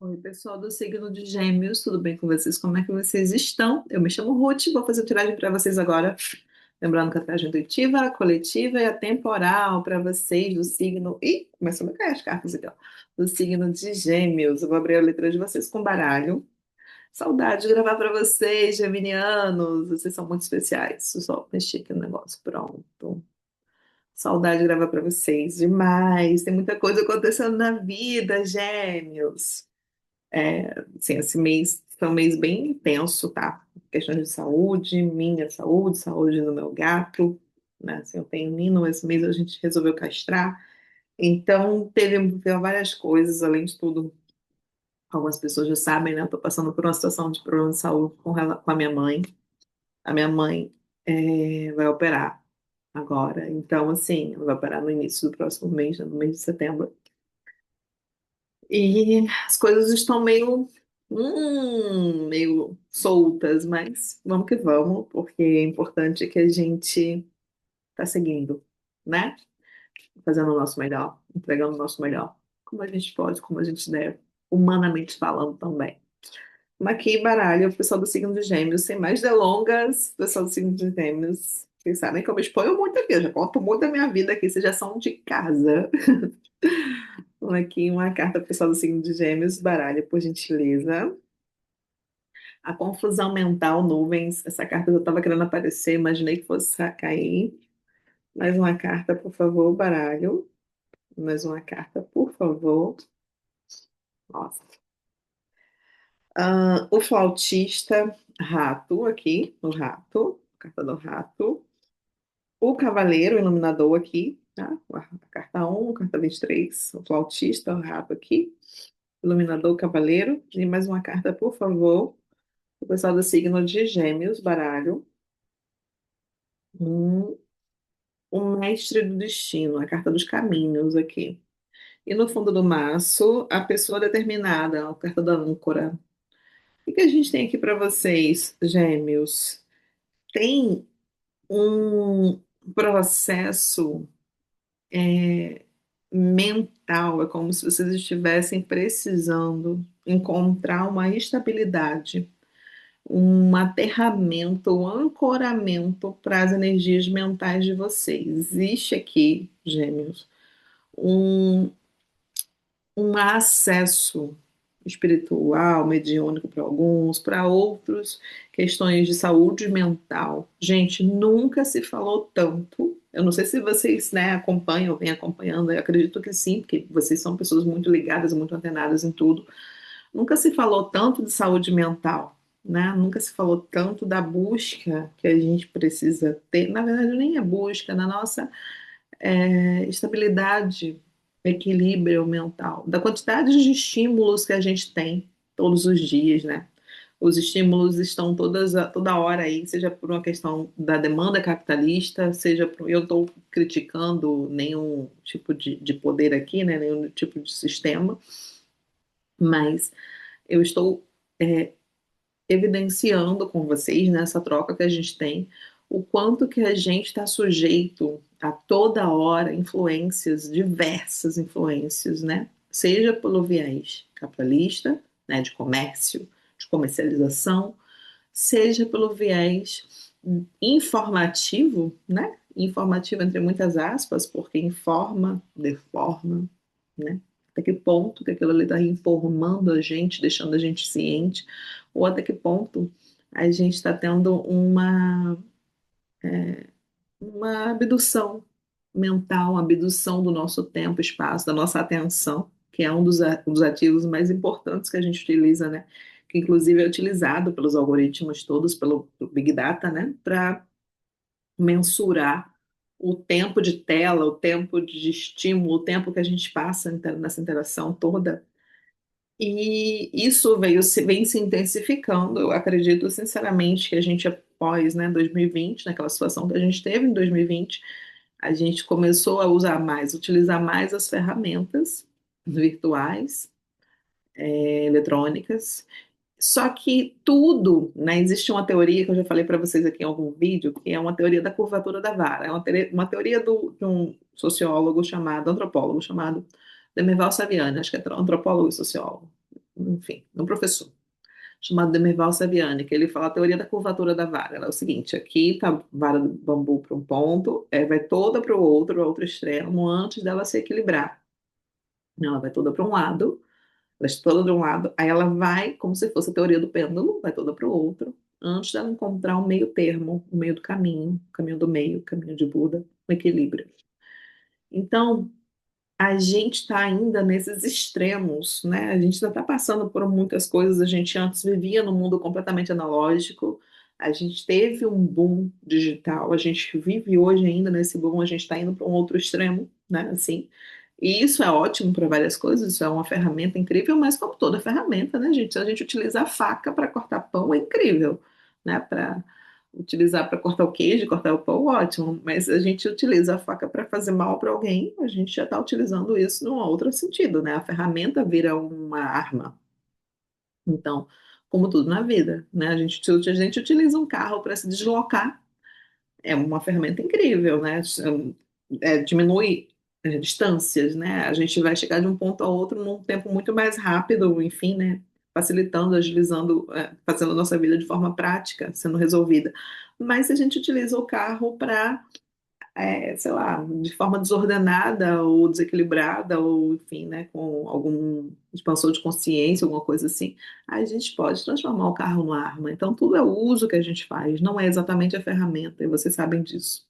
Oi, pessoal do signo de Gêmeos, tudo bem com vocês? Como é que vocês estão? Eu me chamo Ruth, vou fazer a tiragem para vocês agora. Lembrando que a tiragem intuitiva, a coletiva e a temporal para vocês do signo. Ih, começou a cair as cartas aqui, ó. Do signo de Gêmeos. Eu vou abrir a letra de vocês com baralho. Saudade de gravar para vocês, geminianos. Vocês são muito especiais. Deixa eu só mexer aqui no negócio. Pronto. Saudade de gravar para vocês. Demais. Tem muita coisa acontecendo na vida, Gêmeos. Sim, esse mês foi um mês bem intenso, tá? Questões de saúde, minha saúde, saúde do meu gato, né? Assim, eu tenho Nino, esse mês a gente resolveu castrar. Então, teve várias coisas, além de tudo, algumas pessoas já sabem, né? Eu tô passando por uma situação de problema de saúde com a minha mãe. A minha mãe vai operar agora. Então, assim, ela vai operar no início do próximo mês, né, no mês de setembro. E as coisas estão meio soltas, mas vamos que vamos, porque é importante que a gente tá seguindo, né? Fazendo o nosso melhor, entregando o nosso melhor, como a gente pode, como a gente deve, humanamente falando também. Mas aqui, baralho, o pessoal do signo de Gêmeos, sem mais delongas, pessoal do signo de Gêmeos, vocês sabem que eu me exponho muito aqui, eu já conto muito da minha vida aqui, vocês já são de casa. Aqui uma carta pro pessoal do signo de Gêmeos, baralho, por gentileza. A confusão mental, nuvens. Essa carta eu estava querendo aparecer, imaginei que fosse cair. Mais uma carta, por favor, baralho. Mais uma carta, por favor. Nossa. O flautista, rato, aqui, o rato. Carta do rato. O cavaleiro, o iluminador aqui, tá? A carta 1, carta 23. O flautista, o rato aqui. Iluminador, cavaleiro. E mais uma carta, por favor. O pessoal do signo de Gêmeos, baralho. Um, o mestre do destino, a carta dos caminhos aqui. E no fundo do maço, a pessoa determinada, a carta da âncora. O que a gente tem aqui para vocês, Gêmeos? Tem um processo mental, é como se vocês estivessem precisando encontrar uma estabilidade, um aterramento, um ancoramento para as energias mentais de vocês. Existe aqui, Gêmeos, um, um acesso espiritual, mediúnico para alguns, para outros, questões de saúde mental. Gente, nunca se falou tanto. Eu não sei se vocês, né, acompanham, vêm acompanhando, eu acredito que sim, porque vocês são pessoas muito ligadas, muito antenadas em tudo. Nunca se falou tanto de saúde mental, né? Nunca se falou tanto da busca que a gente precisa ter. Na verdade, nem é busca, na nossa estabilidade, equilíbrio mental, da quantidade de estímulos que a gente tem todos os dias, né? Os estímulos estão toda hora aí, seja por uma questão da demanda capitalista, seja por. Eu estou criticando nenhum tipo de poder aqui, né? Nenhum tipo de sistema, mas eu estou é, evidenciando com vocês nessa troca que a gente tem o quanto que a gente está sujeito a toda hora influências, diversas influências, né? Seja pelo viés capitalista, né, de comércio, de comercialização, seja pelo viés informativo, né? Informativo entre muitas aspas, porque informa, deforma, né? Até que ponto que aquilo ali está informando a gente, deixando a gente ciente, ou até que ponto a gente está tendo uma abdução mental, uma abdução do nosso tempo, espaço, da nossa atenção, que é um dos ativos mais importantes que a gente utiliza, né? Que inclusive é utilizado pelos algoritmos todos, pelo Big Data, né? Para mensurar o tempo de tela, o tempo de estímulo, o tempo que a gente passa nessa interação toda. E isso vem se intensificando. Eu acredito sinceramente que a gente, após, né, 2020, naquela situação que a gente teve em 2020, a gente começou a usar mais, utilizar mais as ferramentas virtuais, eletrônicas. Só que tudo, né? Existe uma teoria que eu já falei para vocês aqui em algum vídeo, que é uma teoria da curvatura da vara. É uma teoria de um sociólogo chamado, antropólogo chamado Demerval Saviani, acho que é antropólogo e sociólogo. enfim, um professor chamado Demerval Saviani, que ele fala a teoria da curvatura da vara. Ela é o seguinte: aqui tá a vara do bambu para um ponto, vai toda para o outro extremo, antes dela se equilibrar. Ela vai toda para um lado, ela está toda de um lado, aí ela vai, como se fosse a teoria do pêndulo, vai toda para o outro, antes dela encontrar um meio termo, o meio do caminho, o caminho do meio, o caminho de Buda, o equilíbrio. Então, a gente está ainda nesses extremos, né? A gente ainda está passando por muitas coisas. A gente antes vivia num mundo completamente analógico, a gente teve um boom digital, a gente vive hoje ainda nesse boom, a gente está indo para um outro extremo, né? Assim, e isso é ótimo para várias coisas, isso é uma ferramenta incrível, mas como toda ferramenta, né, gente? Se a gente utiliza a faca para cortar pão, é incrível, né? Para utilizar para cortar o queijo, cortar o pão, ótimo. Mas a gente utiliza a faca para fazer mal para alguém, a gente já está utilizando isso num outro sentido, né? A ferramenta vira uma arma. Então, como tudo na vida, né? A gente utiliza um carro para se deslocar, é uma ferramenta incrível, né? Diminui distâncias, né? A gente vai chegar de um ponto a outro num tempo muito mais rápido, enfim, né? Facilitando, agilizando, fazendo a nossa vida de forma prática, sendo resolvida. Mas se a gente utiliza o carro para, sei lá, de forma desordenada ou desequilibrada, ou enfim, né, com algum expansor de consciência, alguma coisa assim, a gente pode transformar o carro numa arma. Então, tudo é o uso que a gente faz, não é exatamente a ferramenta, e vocês sabem disso.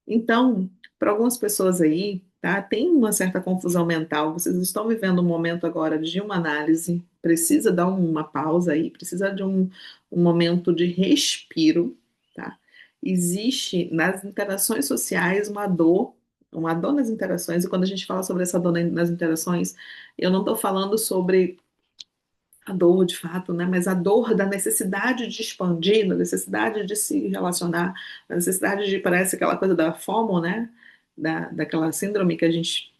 Então, para algumas pessoas aí, tá, tem uma certa confusão mental. Vocês estão vivendo um momento agora de uma análise, precisa dar uma pausa aí, precisa de um momento de respiro, tá? Existe nas interações sociais uma dor nas interações, e quando a gente fala sobre essa dor nas interações, eu não estou falando sobre a dor de fato, né? Mas a dor da necessidade de expandir, da necessidade de se relacionar, da necessidade de, parece aquela coisa da FOMO, né? Daquela síndrome que a gente,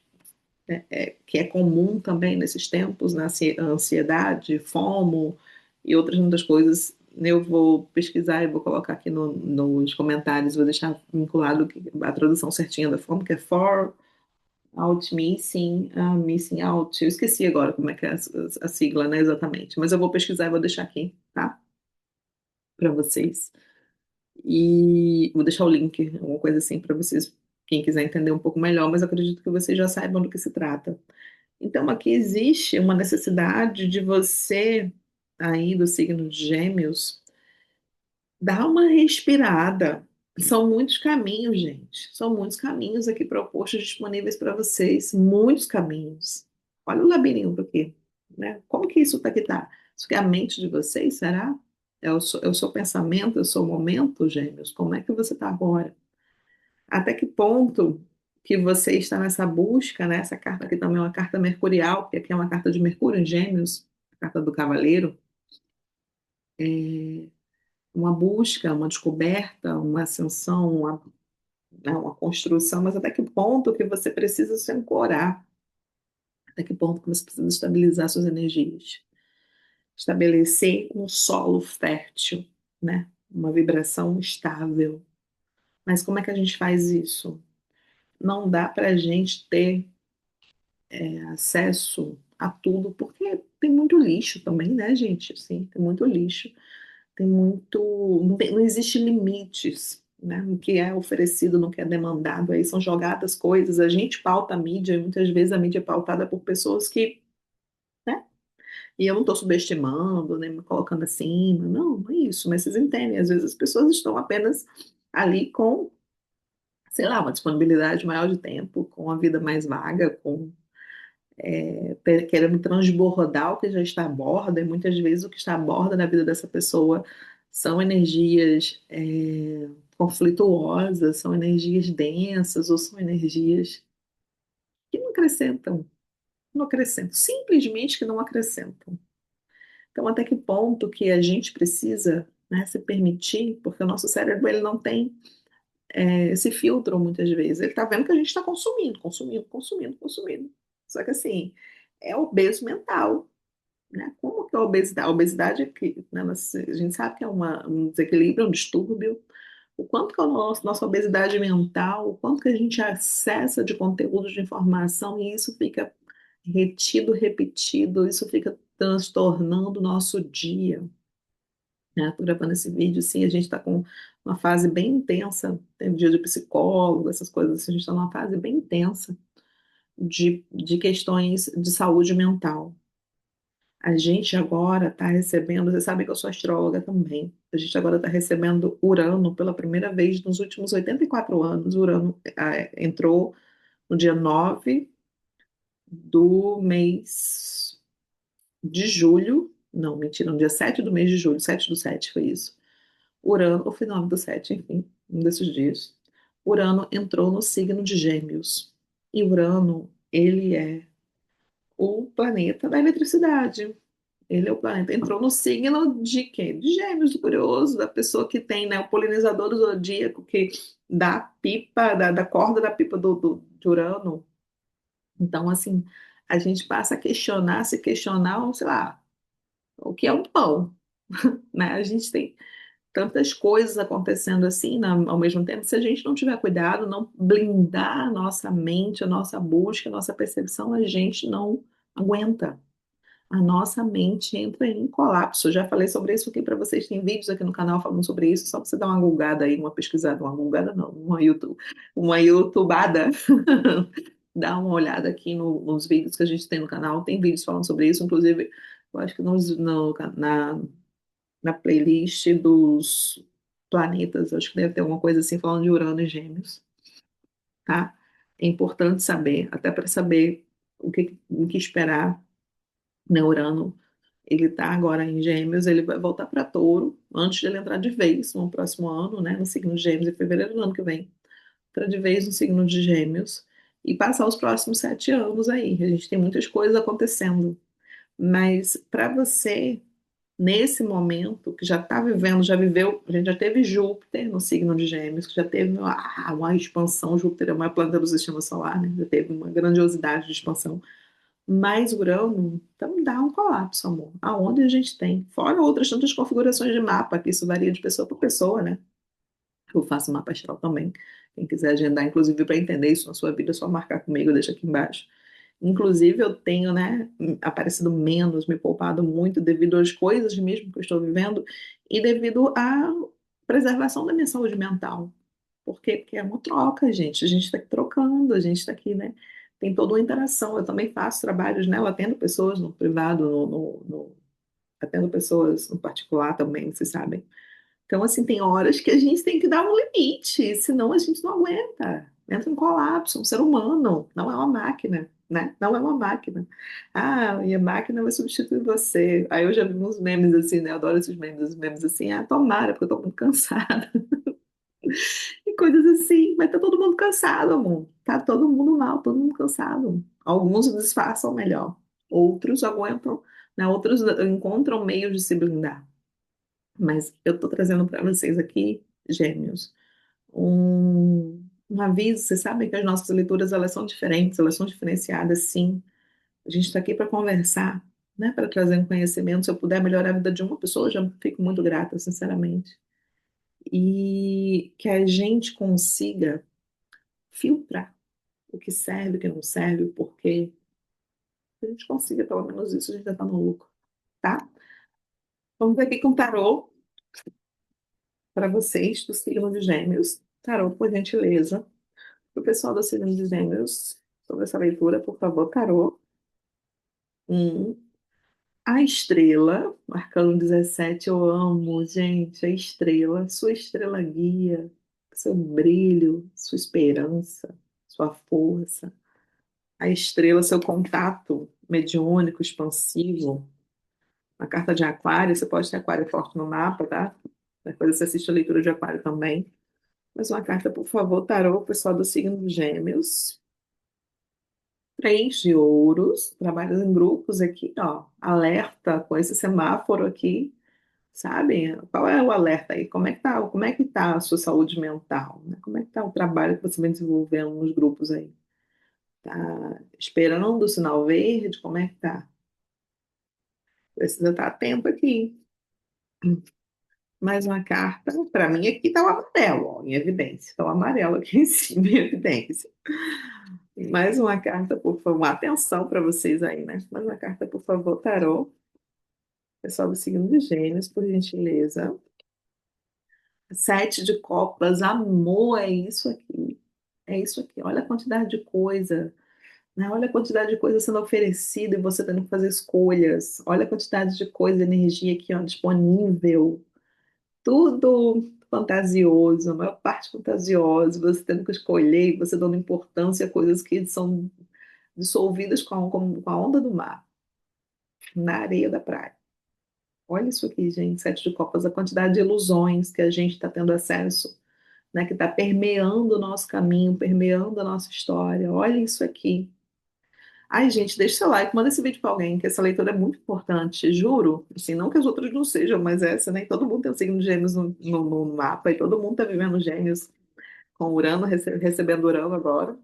que é comum também nesses tempos, né? Ansiedade, FOMO e outras muitas coisas. Eu vou pesquisar e vou colocar aqui nos comentários, vou deixar vinculado a tradução certinha da FOMO, que é For Out Missing, Missing Out. Eu esqueci agora como é que é a sigla, né, exatamente. Mas eu vou pesquisar e vou deixar aqui, tá? Para vocês. E vou deixar o link, alguma coisa assim, para vocês, quem quiser entender um pouco melhor, mas eu acredito que vocês já saibam do que se trata. Então, aqui existe uma necessidade de você, aí do signo de Gêmeos, dá uma respirada. São muitos caminhos, gente. São muitos caminhos aqui propostos disponíveis para vocês. Muitos caminhos. Olha o labirinto aqui, né? Como que isso aqui tá? Isso aqui é a mente de vocês, será? É o seu pensamento, é o seu momento, gêmeos? Como é que você está agora? Até que ponto que você está nessa busca, né? Essa carta aqui também é uma carta mercurial, porque aqui é uma carta de Mercúrio em Gêmeos, a carta do Cavaleiro. É, uma busca, uma descoberta, uma ascensão, uma construção, mas até que ponto que você precisa se ancorar, até que ponto que você precisa estabilizar suas energias, estabelecer um solo fértil, né? Uma vibração estável. Mas como é que a gente faz isso? Não dá para a gente ter acesso a tudo, porque tem muito lixo também, né, gente? Assim, tem muito lixo. Tem muito, não existe limites, né? No que é oferecido, no que é demandado, aí são jogadas coisas, a gente pauta a mídia, e muitas vezes a mídia é pautada por pessoas que, né? E eu não estou subestimando, nem me colocando acima, não é isso, mas vocês entendem, às vezes as pessoas estão apenas ali com, sei lá, uma disponibilidade maior de tempo, com a vida mais vaga, com querendo transbordar o que já está à borda, e muitas vezes o que está à borda na vida dessa pessoa são energias conflituosas, são energias densas, ou são energias que não acrescentam, não acrescentam, simplesmente que não acrescentam. Então, até que ponto que a gente precisa, né, se permitir, porque o nosso cérebro ele não tem esse filtro muitas vezes, ele está vendo que a gente está consumindo, consumindo, consumindo, consumindo. Só que assim, é obeso mental, né? Como que é a obesidade? A obesidade é que, né, a gente sabe que é um desequilíbrio, um distúrbio. O quanto que é a nossa obesidade mental, o quanto que a gente acessa de conteúdo de informação e isso fica retido, repetido, isso fica transtornando o nosso dia, né? Tô gravando esse vídeo, sim, a gente está com uma fase bem intensa, tem dia de psicólogo, essas coisas assim, a gente está numa fase bem intensa de questões de saúde mental. A gente agora está recebendo, você sabe que eu sou astróloga também, a gente agora está recebendo Urano pela primeira vez nos últimos 84 anos. Urano entrou no dia 9 do mês de julho, não, mentira, no dia 7 do mês de julho, 7/7 foi isso. Urano, ou foi 9/7, enfim, um desses dias. Urano entrou no signo de Gêmeos. E Urano, ele é o planeta da eletricidade. Ele é o planeta. Entrou no signo de quê? De Gêmeos, do curioso, da pessoa que tem, né, o polinizador do zodíaco, que dá a pipa, da corda da pipa de Urano. Então, assim, a gente passa a questionar, se questionar, sei lá, o que é um pão, né? A gente tem tantas coisas acontecendo assim, ao mesmo tempo, se a gente não tiver cuidado, não blindar a nossa mente, a nossa busca, a nossa percepção, a gente não aguenta. A nossa mente entra em colapso. Eu já falei sobre isso aqui para vocês. Tem vídeos aqui no canal falando sobre isso. Só você dar uma gulgada aí, uma pesquisada, uma gulgada não, uma YouTubada. Dá uma olhada aqui nos vídeos que a gente tem no canal. Tem vídeos falando sobre isso, inclusive, eu acho que na playlist dos planetas, acho que deve ter alguma coisa assim falando de Urano e Gêmeos, tá? É importante saber, até para saber o que esperar, né? Urano, ele está agora em Gêmeos, ele vai voltar para Touro, antes de ele entrar de vez no próximo ano, né? No signo de Gêmeos, em fevereiro do ano que vem. Entrar de vez no signo de Gêmeos e passar os próximos 7 anos aí. A gente tem muitas coisas acontecendo. Mas para você, nesse momento, que já está vivendo, já viveu, a gente já teve Júpiter no signo de Gêmeos, que já teve uma expansão. Júpiter é uma planeta do sistema solar, né? Já teve uma grandiosidade de expansão. Mas Urano então dá um colapso, amor. Aonde a gente tem? Fora outras tantas configurações de mapa, que isso varia de pessoa para pessoa, né? Eu faço mapa astral também. Quem quiser agendar, inclusive, para entender isso na sua vida, é só marcar comigo, deixa aqui embaixo. Inclusive, eu tenho, né, aparecido menos, me poupado muito devido às coisas mesmo que eu estou vivendo e devido à preservação da minha saúde mental. Por quê? Porque é uma troca, gente. A gente está aqui trocando, a gente está aqui, né? Tem toda uma interação. Eu também faço trabalhos, né? Eu atendo pessoas no privado, atendo pessoas no particular também, vocês sabem. Então, assim, tem horas que a gente tem que dar um limite, senão a gente não aguenta. Entra em colapso, um ser humano, não é uma máquina, né? Não é uma máquina. Ah, e a máquina vai substituir você. Aí eu já vi uns memes assim, né? Eu adoro esses memes, os memes assim, tomara, porque eu tô muito cansada. E coisas assim, mas tá todo mundo cansado, amor. Tá todo mundo mal, todo mundo cansado. Alguns disfarçam melhor, outros aguentam, né? Outros encontram meios de se blindar. Mas eu tô trazendo para vocês aqui, gêmeos, um aviso. Vocês sabem que as nossas leituras elas são diferentes, elas são diferenciadas, sim. A gente está aqui para conversar, né? Para trazer um conhecimento. Se eu puder melhorar a vida de uma pessoa, eu já fico muito grata, sinceramente. E que a gente consiga filtrar o que serve, o que não serve, o porquê. Que a gente consiga pelo menos isso, a gente já está no lucro, tá? Vamos ver aqui com o tarô para vocês do signo de Gêmeos. Tarô, por gentileza. Para o pessoal do signo de Gêmeos, sobre essa leitura, por favor, tarô. Um. A estrela, marcando 17, eu amo, gente, a estrela, sua estrela guia, seu brilho, sua esperança, sua força. A estrela, seu contato mediúnico, expansivo. A carta de Aquário, você pode ter Aquário forte no mapa, tá? Depois você assiste a leitura de Aquário também. Mais uma carta, por favor, tarô, pessoal do signo de Gêmeos. 3 de ouros, trabalhos em grupos aqui, ó. Alerta com esse semáforo aqui, sabe? Qual é o alerta aí? Como é que tá a sua saúde mental, né? Como é que tá o trabalho que você vem desenvolvendo nos grupos aí? Tá esperando o sinal verde? Como é que tá? Precisa estar atento aqui. Mais uma carta. Para mim aqui tá o amarelo, ó, em evidência. Tá o amarelo aqui em cima, em evidência. Mais uma carta, por favor. Uma atenção para vocês aí, né? Mais uma carta, por favor, tarô. Pessoal do signo de Gêmeos, por gentileza. Sete de copas, amor, é isso aqui. É isso aqui. Olha a quantidade de coisa, né? Olha a quantidade de coisa sendo oferecida e você tendo que fazer escolhas. Olha a quantidade de coisa, energia aqui, ó, disponível. Tudo fantasioso, a maior parte fantasiosa. Você tendo que escolher, e você dando importância a coisas que são dissolvidas com a onda do mar, na areia da praia. Olha isso aqui, gente, sete de copas, a quantidade de ilusões que a gente está tendo acesso, né, que está permeando o nosso caminho, permeando a nossa história. Olha isso aqui. Ai, gente, deixa seu like, manda esse vídeo para alguém, que essa leitura é muito importante, juro. Assim, não que as outras não sejam, mas essa, nem todo mundo tem o signo de Gêmeos no mapa, e todo mundo está vivendo Gêmeos com Urano, recebendo Urano agora.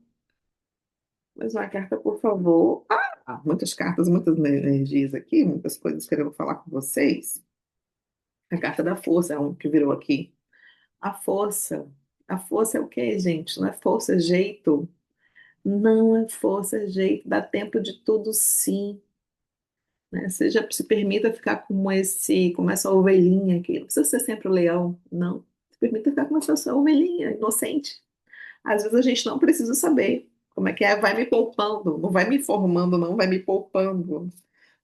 Mais uma carta, por favor. Muitas cartas, muitas energias aqui, muitas coisas querendo falar com vocês. A carta da força é um que virou aqui. A força. A força é o quê, gente? Não é força, é jeito. Não é força, é jeito. Dá tempo de tudo, sim. Né? Seja, se permita ficar como essa ovelhinha aqui. Não precisa ser sempre o leão, não. Se permita ficar como essa ovelhinha, inocente. Às vezes a gente não precisa saber como é que é. Vai me poupando. Não vai me formando, não. Vai me poupando.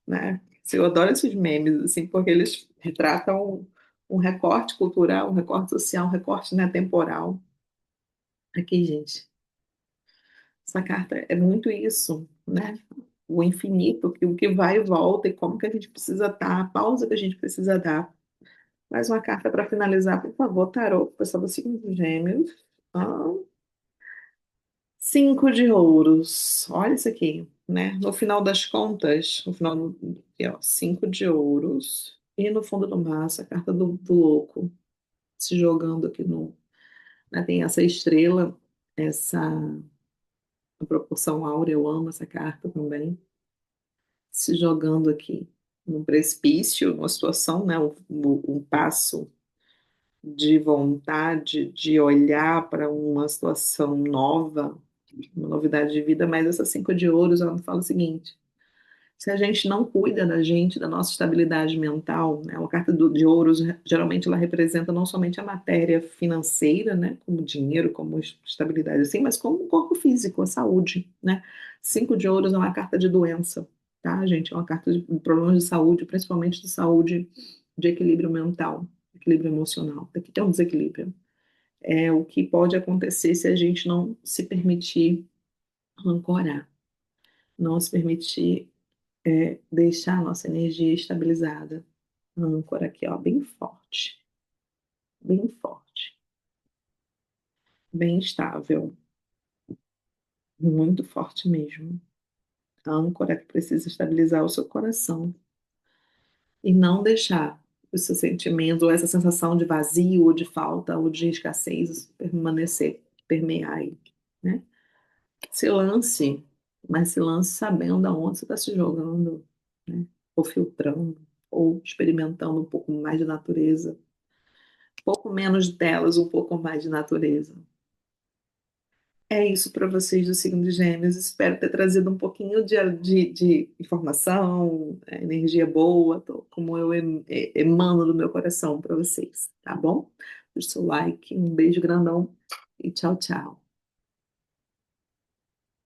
Né? Eu adoro esses memes, assim, porque eles retratam um recorte cultural, um recorte social, um recorte, né, temporal. Aqui, gente, essa carta é muito isso, né? O infinito, o que vai e volta e como que a gente precisa estar, a pausa que a gente precisa dar. Mais uma carta para finalizar, por favor, tarô, pessoal do signo de Gêmeos. Ah, cinco de ouros. Olha isso aqui, né? No final das contas, no final aqui, ó, cinco de ouros. E no fundo do maço, a carta do louco se jogando aqui no, né? Tem essa estrela, essa proporção áurea, eu amo essa carta também. Se jogando aqui num precipício, numa situação, né? Um passo de vontade de olhar para uma situação nova, uma novidade de vida, mas essa cinco de ouros, ela me fala o seguinte: se a gente não cuida da gente, da nossa estabilidade mental, né, uma carta de ouros, geralmente ela representa não somente a matéria financeira, né, como dinheiro, como estabilidade assim, mas como o corpo físico, a saúde, né? Cinco de ouros é uma carta de doença, tá, gente? É uma carta de problemas de saúde, principalmente de saúde de equilíbrio mental, equilíbrio emocional. Aqui tem um desequilíbrio. É o que pode acontecer se a gente não se permitir ancorar, não se permitir deixar a nossa energia estabilizada. Âncora aqui, ó, bem forte, bem estável, muito forte mesmo. A âncora que precisa estabilizar o seu coração e não deixar os seus sentimentos ou essa sensação de vazio, ou de falta, ou de escassez permanecer, permear aí, né? Se lance, mas se lance sabendo aonde você está se jogando, né? Ou filtrando, ou experimentando um pouco mais de natureza, um pouco menos delas, um pouco mais de natureza. É isso para vocês do signo de Gêmeos. Espero ter trazido um pouquinho de informação, energia boa, como eu emano do meu coração para vocês, tá bom? Deixe seu like, um beijo grandão e tchau, tchau.